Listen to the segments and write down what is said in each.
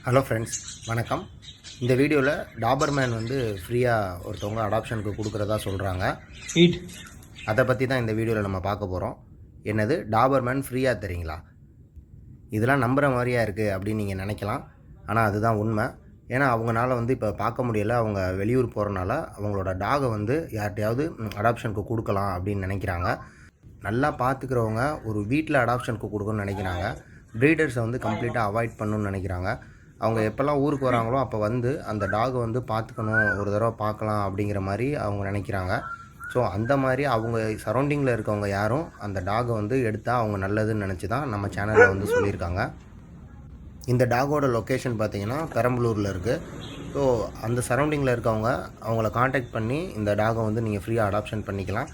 Hello friends, வணக்கம். இந்த வீடியோவில் டாபர்மேன் வந்து ஃப்ரீயாக ஒருத்தவங்க அடாப்ஷனுக்கு கொடுக்குறதா சொல்கிறாங்க. அதை பற்றி தான் இந்த வீடியோவில் நம்ம பார்க்க போகிறோம். என்னது டாபர்மேன் ஃப்ரீயாக தெரியுங்களா? இதெல்லாம் நம்புகிற மாதிரியாக இருக்குது அப்படின்னு நீங்கள் நினைக்கலாம். ஆனால் அதுதான் உண்மை. ஏன்னா அவங்களால வந்து இப்போ பார்க்க முடியலை. அவங்க வெளியூர் போகிறனால அவங்களோட டாகை வந்து யார்கிட்டையாவது அடாப்ஷனுக்கு கொடுக்கலாம் அப்படின்னு நினைக்கிறாங்க. நல்லா பார்த்துக்கிறவங்க ஒரு வீட்டில் அடாப்ஷனுக்கு கொடுக்கணும்னு நினைக்கிறாங்க. ப்ரீடர்ஸை வந்து கம்ப்ளீட்டாக அவாய்ட் பண்ணணும்னு நினைக்கிறாங்க. அவங்க எப்போல்லாம் ஊருக்கு வராங்களோ அப்போ வந்து அந்த டாகை வந்து பார்த்துக்கணும், ஒரு தடவை பார்க்கலாம் அப்படிங்கிற மாதிரி அவங்க நினைக்கிறாங்க. ஸோ அந்த மாதிரி அவங்க சரௌண்டிங்கில் இருக்கவங்க யாரும் அந்த டாகை வந்து எடுத்தால் அவங்க நல்லதுன்னு நினச்சி தான் நம்ம சேனலில் வந்து சொல்லியிருக்காங்க. இந்த டாகோட லொக்கேஷன் பார்த்திங்கன்னா பெரம்பலூரில் இருக்குது. ஸோ அந்த சரௌண்டிங்கில் இருக்கவங்க அவங்கள காண்டாக்ட் பண்ணி இந்த டாகை வந்து நீங்கள் ஃப்ரீயாக அடாப்ஷன் பண்ணிக்கலாம்.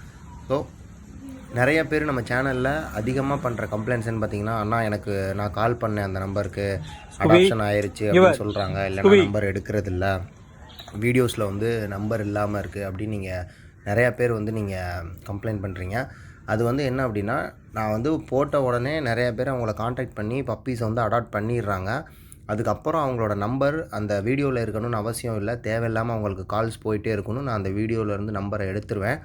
ஸோ நிறைய பேர் நம்ம சேனலில் அதிகமாக பண்ணுற கம்ப்ளைண்ட்ஸ்ன்னு பார்த்தீங்கன்னா, அண்ணா நான் கால் பண்ணேன் அந்த நம்பருக்கு, அடாப்ஷன் ஆயிடுச்சு அப்படின்னு சொல்கிறாங்க, இல்லைன்னா நம்பர் எடுக்கிறதில்ல, வீடியோஸில் வந்து நம்பர் இல்லாமல் இருக்குது அப்படின்னு நீங்கள் நிறையா பேர் வந்து நீங்கள் கம்ப்ளைண்ட் பண்ணுறீங்க. அது வந்து என்ன அப்படின்னா, நான் வந்து போட்ட உடனே நிறையா பேர் அவங்கள காண்டாக்ட் பண்ணி பப்பீஸை வந்து அடாப்ட் பண்ணிடுறாங்க. அதுக்கப்புறம் அவங்களோட நம்பர் அந்த வீடியோவில் இருக்கணும்னு அவசியம் இல்லை. தேவையில்லாமல் அவங்களுக்கு கால்ஸ் போயிட்டே இருக்கணும். நான் அந்த வீடியோவிலேருந்து நம்பரை எடுத்துருவேன்.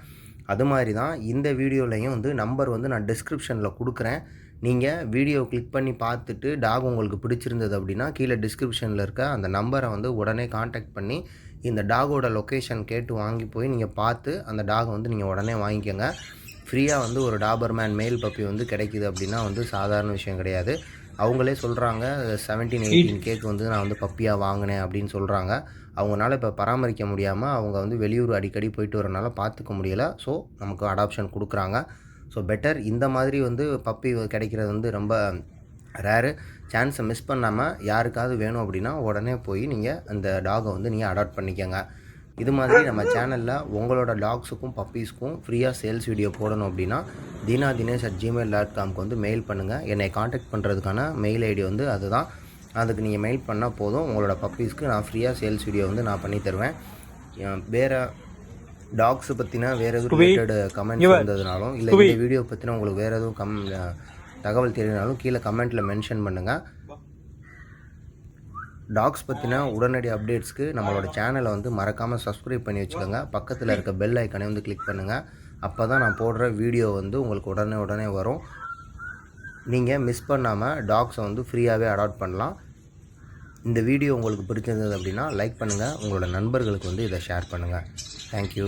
அது மாதிரி தான் இந்த வீடியோலையும் வந்து நம்பர் வந்து நான் டிஸ்கிரிப்ஷனில் கொடுக்குறேன். நீங்கள் வீடியோ கிளிக் பண்ணி பார்த்துட்டு டாக் உங்களுக்கு பிடிச்சிருந்தது அப்படின்னா கீழே டிஸ்கிரிப்ஷனில் இருக்க அந்த நம்பரை வந்து உடனே காண்டாக்ட் பண்ணி இந்த டாகோட லொக்கேஷன் கேட்டு வாங்கி போய் நீங்கள் பார்த்து அந்த டாகை வந்து நீங்கள் உடனே வாங்கிக்கோங்க. ஃப்ரீயாக வந்து ஒரு டாபர்மேன் மேல் பப்பி வந்து கிடைக்கிது அப்படின்னா வந்து சாதாரண விஷயம் கிடையாது. அவங்களே சொல்கிறாங்க 17-18 கேக்கு வந்து நான் வந்து பப்பியாக வாங்கினேன் அப்படின்னு சொல்கிறாங்க. அவங்களால இப்போ பராமரிக்க முடியாமல் அவங்க வந்து வெளியூர் அடிக்கடி போயிட்டு வரனால பார்த்துக்க முடியலை. ஸோ நமக்கு அடாப்ஷன் கொடுக்குறாங்க. ஸோ பெட்டர் இந்த மாதிரி வந்து பப்பி கிடைக்கிறது வந்து ரொம்ப ரேரு. சான்ஸை மிஸ் பண்ணாமல் யாருக்காவது வேணும் அப்படின்னா உடனே போய் நீங்கள் அந்த டாகை வந்து நீங்கள் அடாப்ட் பண்ணிக்கோங்க. இது மாதிரி நம்ம சேனலில் உங்களோட டாக்ஸுக்கும் பப்பீஸ்க்கும் ஃப்ரீயாக சேல்ஸ் வீடியோ போடணும் அப்படின்னா dheenathinesh@gmail.comக்கு வந்து மெயில் பண்ணுங்கள். என்னை காண்டாக்ட் பண்ணுறதுக்கான மெயில் ஐடி வந்து அதுதான். அதுக்கு நீங்கள் மெயில் பண்ணால் போதும். உங்களோட பப்பீஸ்க்கு நான் ஃப்ரீயாக சேல்ஸ் வீடியோ வந்து நான் பண்ணி தருவேன். வேறு டாக்ஸை பற்றின வேறு எதுவும் ரிலேட்டட் கமெண்ட்ஸ் வந்ததுனாலும் இல்லை இந்த வீடியோ பற்றின உங்களுக்கு வேறு எதுவும் தகவல் தெரியினாலும் கீழே கமெண்ட்டில் மென்ஷன் பண்ணுங்கள். டாக்ஸ் பற்றின உடனடி அப்டேட்ஸ்க்கு நம்மளோட சேனலை வந்து மறக்காமல் சப்ஸ்கிரைப் பண்ணி வச்சுக்கோங்க. பக்கத்தில் இருக்க பெல் ஐக்கனை வந்து கிளிக் பண்ணுங்கள். அப்போ தான் நான் போடுற வீடியோ வந்து உங்களுக்கு உடனே வரும். நீங்கள் மிஸ் பண்ணாமல் டாக்ஸை வந்து ஃப்ரீயாகவே அடாப்ட் பண்ணலாம். இந்த வீடியோ உங்களுக்கு பிடிச்சிருந்தது அப்படின்னா லைக் பண்ணுங்கள். உங்களோட நண்பர்களுக்கு வந்து இதை ஷேர் பண்ணுங்கள். தேங்க்யூ.